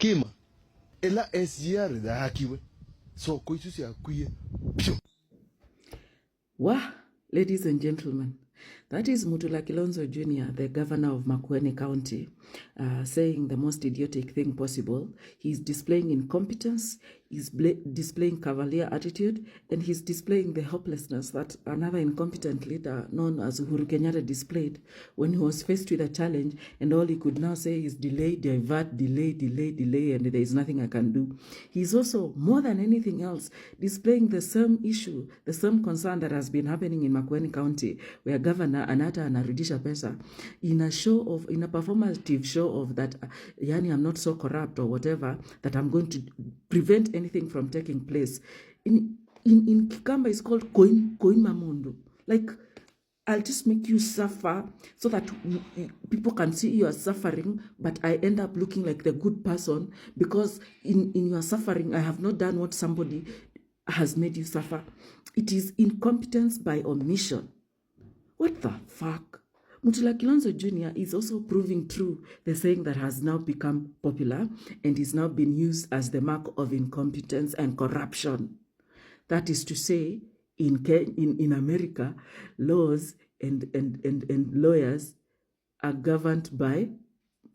kima ela SGR da hakiwe so koitusi akuye pio. Wah, ladies and gentlemen, that is Mutula Kilonzo Jr., the governor of Makueni County, saying the most idiotic thing possible. He's displaying incompetence, he's displaying cavalier attitude, and he's displaying the helplessness that another incompetent leader known as Uhuru Kenyatta displayed when he was faced with a challenge, and all he could now say is delay, divert, delay, and there is nothing I can do. He's also, more than anything else, displaying the same issue, the same concern that has been happening in Makueni County, where Governor Anata anarudisha pesa in a performative show of that, yani I'm not so corrupt or whatever, that I'm going to prevent anything from taking place. In Kikamba, it's called Koin Mamundu. Like, I'll just make you suffer so that people can see you are suffering, but I end up looking like the good person because in your suffering, I have not done what somebody has made you suffer. It is incompetence by omission. What the fuck? Mutula Kilonzo Jr. is also proving true the saying that has now become popular and is now being used as the mark of incompetence and corruption. That is to say, in America, laws and lawyers are governed by,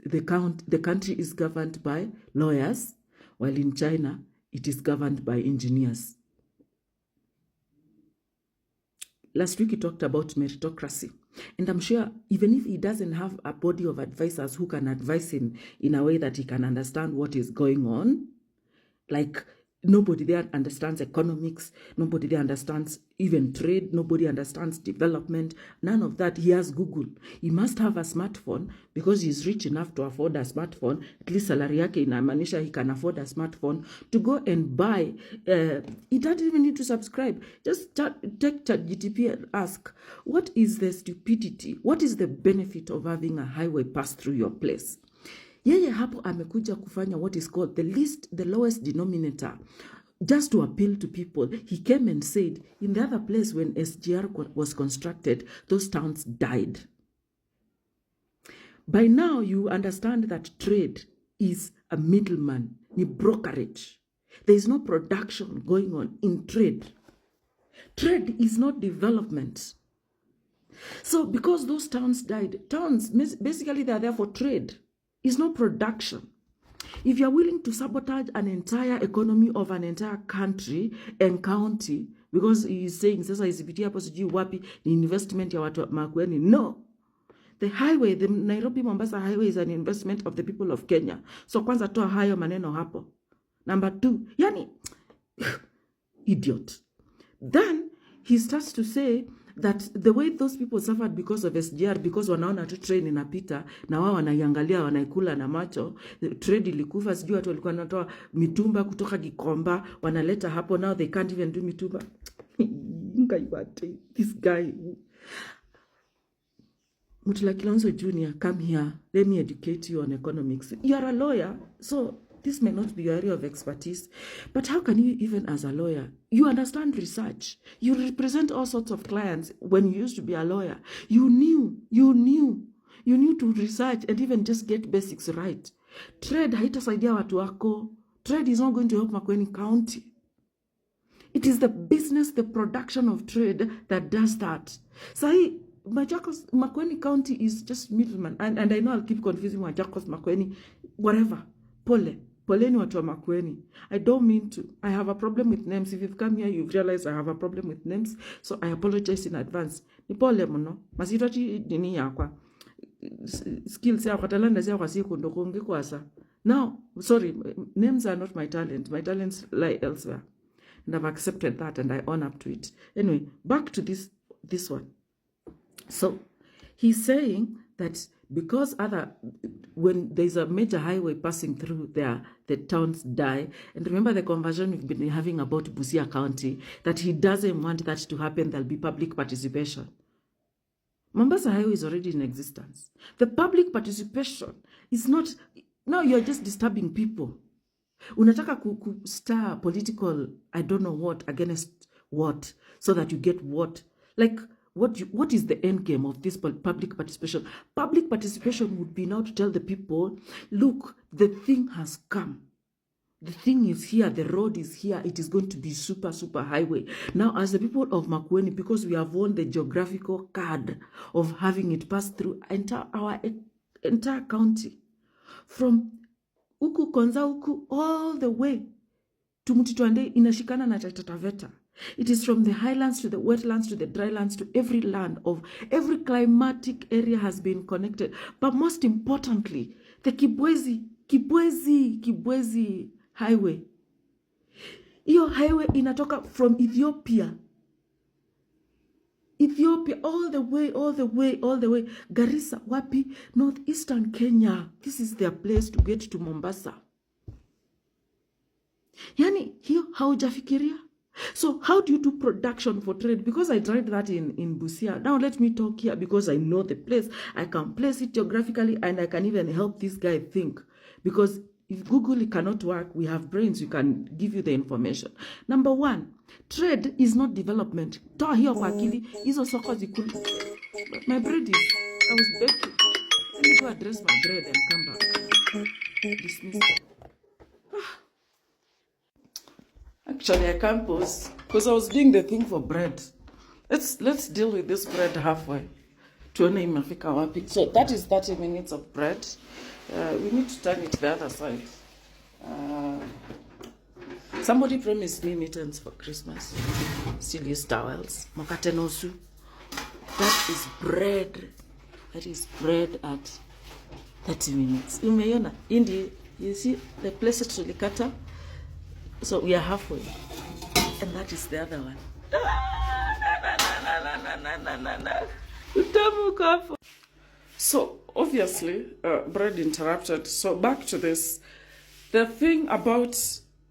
the country is governed by lawyers, while in China, it is governed by engineers. Last week, he talked about meritocracy. And I'm sure even if he doesn't have a body of advisors who can advise him in a way that he can understand what is going on, like nobody there understands economics, nobody there understands even trade, nobody understands development, none of that. He has Google. He must have a smartphone because he's rich enough to afford a smartphone. At least salary yake inamaanisha he can afford a smartphone to go and buy. He doesn't even need to subscribe. Just take ChatGPT and ask, what is the stupidity? What is the benefit of having a highway pass through your place? Yeye hapo amekuja kufanya what is called the lowest denominator, just to appeal to people. He came and said, in the other place when SGR was constructed, those towns died. By now, you understand that trade is a middleman, ni brokerage. There is no production going on in trade. Trade is not development. So because those towns died, towns, basically they are there for trade. It's no production. If you're willing to sabotage an entire economy of an entire country and county, because he's saying, sasa isipitia hapo sijui wapi ni investment ya watu Makueni. No. The highway, the Nairobi-Mombasa highway is an investment of the people of Kenya. So kwanza toa hayo maneno hapo. Number 2, yani, idiot. Then he starts to say that the way those people suffered because of SGR, because wanaona tu train inapita na wao wanaiangalia wanaikula na macho, trade ilikufa, sijui watu walikuwa wanatoa mitumba kutoka Gikomba wanaleta hapo, now they can't even do mitumba. This guy. Mutula Kilonzo Jr., come here, let me educate you on economics. You are a lawyer, so this may not be your area of expertise, but how can you, even as a lawyer, you understand research. You represent all sorts of clients. When you used to be a lawyer, you knew to research and even just get basics right. Trade haitasaidia watu wako. Trade is not going to help Makueni County. It is the business, the production of trade that does that. Sahi, Makueni County is just middleman. And I know I'll keep confusing Machakos, Makueni, whatever. Poleni watu wa Makueni. I don't mean to. I have a problem with names. If you've come here, you've realized I have a problem with names. So I apologize in advance. Ni pole mno. Masitoti dini yakwa. Skills yakwa, talent yakwa siku ndoko ngekwasa. Now, sorry, names are not my talent. My talents lie elsewhere. And I've accepted that and I own up to it. Anyway, back to this one. So, he's saying that because when there's a major highway passing through there, the towns die. And remember the conversation we've been having about Busia County, that he doesn't want that to happen. There'll be public participation. Mombasa Highway is already in existence. The public participation is not, now you're just disturbing people. Unataka star political, I don't know what, against what, so that you get what. Like, what is the end game of this public participation? Public participation would be now to tell the people, look, the thing has come. The thing is here, the road is here, it is going to be super, super highway. Now, as the people of Makueni, because we have won the geographical card of having it pass through our entire county, from Uku Konza Uku all the way to Mutitwande inashikana na Taita Taveta. It is from the highlands to the wetlands to the drylands to every land of every climatic area has been connected. But most importantly, the Kibwezi highway. Iyo highway inatoka from Ethiopia all the way Garissa, wapi, northeastern Kenya. This is their place to get to Mombasa. Yani hiyo haujafikiria. So how do you do production for trade? Because I tried that in Busia. Now let me talk here because I know the place. I can place it geographically and I can even help this guy think. Because if Google cannot work, we have brains, we can give you the information. Number one, trade is not development. Toa hiyo kwa akili, hizo soko zikuli. My bread is, I was baking. Let me go address my bread and come back. Dismiss. Actually, I can't pause because I was doing the thing for bread. Let's deal with this bread halfway. Tuone imefika wapi. So that is 30 minutes of bread. We need to turn it the other side. Somebody promised me mittens for Christmas. Still use towels. Mokate nosu. That is bread. That is bread at 30 minutes. Umeyona? Indi, you see the place at Sulikata? So we are halfway. And that is the other one. So obviously, bread interrupted. So back to this. The thing about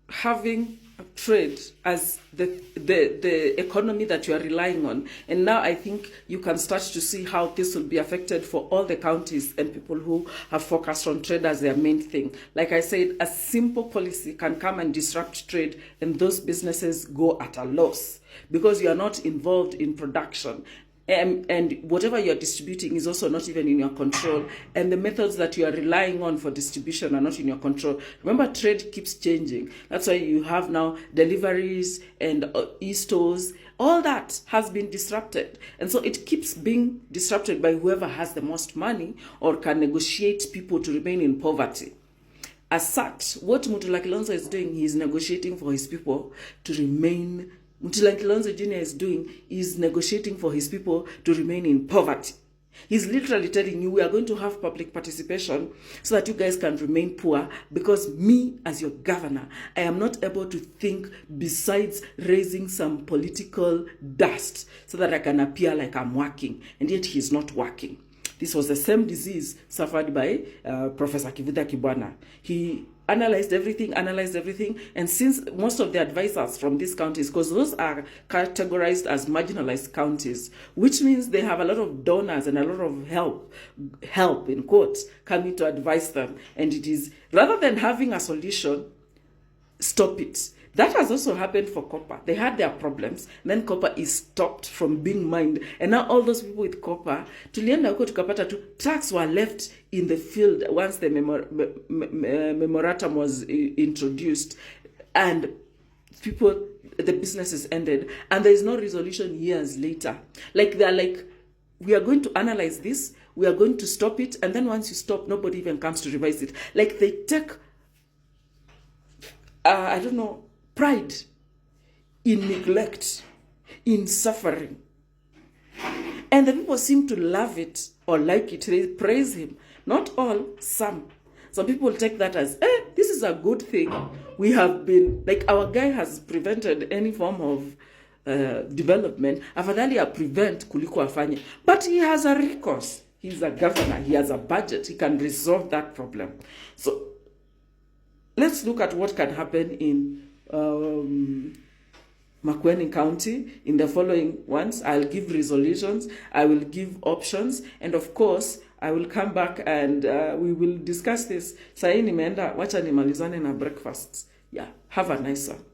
having trade as the economy that you are relying on, and now I think you can start to see how this will be affected for all the counties and people who have focused on trade as their main thing. Like I said, a simple policy can come and disrupt trade, and those businesses go at a loss because you are not involved in production. And whatever you're distributing is also not even in your control. And the methods that you are relying on for distribution are not in your control. Remember, trade keeps changing. That's why you have now deliveries and e-stores. All that has been disrupted. And so it keeps being disrupted by whoever has the most money or can negotiate people to remain in poverty. As such, what Mutula Kilonzo is doing, he is negotiating for his people to remain. Mutula Kilonzo Jr. is doing is negotiating for his people to remain in poverty. He's literally telling you, we are going to have public participation so that you guys can remain poor, because me, as your governor, I am not able to think besides raising some political dust so that I can appear like I'm working. And yet he's not working. This was the same disease suffered by Professor Kivutha Kibwana. He analyzed everything, and since most of the advisors from these counties, because those are categorized as marginalized counties, which means they have a lot of donors and a lot of help in quotes, coming to advise them. And it is, rather than having a solution, stop it. That has also happened for copper. They had their problems, and then copper is stopped from being mined. And now all those people with copper, tulienda huko tukapata tu, trucks were left in the field once the memorandum was introduced, and people, the businesses ended, and there is no resolution years later. Like they're like, we are going to analyze this, we are going to stop it, and then once you stop, nobody even comes to revise it. Like they take, I don't know, pride in neglect, in suffering. And the people seem to love it or like it. They praise him. Not all, some. Some people take that as, this is a good thing. We have been, like our guy has prevented any form of development. Afadhali ya prevent kuliko afanye. But he has a recourse. He's a governor. He has a budget. He can resolve that problem. So let's look at what can happen in Makueni County in the following ones. I'll give resolutions, I will give options, and of course, I will come back and we will discuss this. Sahi nimeenda, wacha nimalizane na breakfast. Yeah, have a nice one.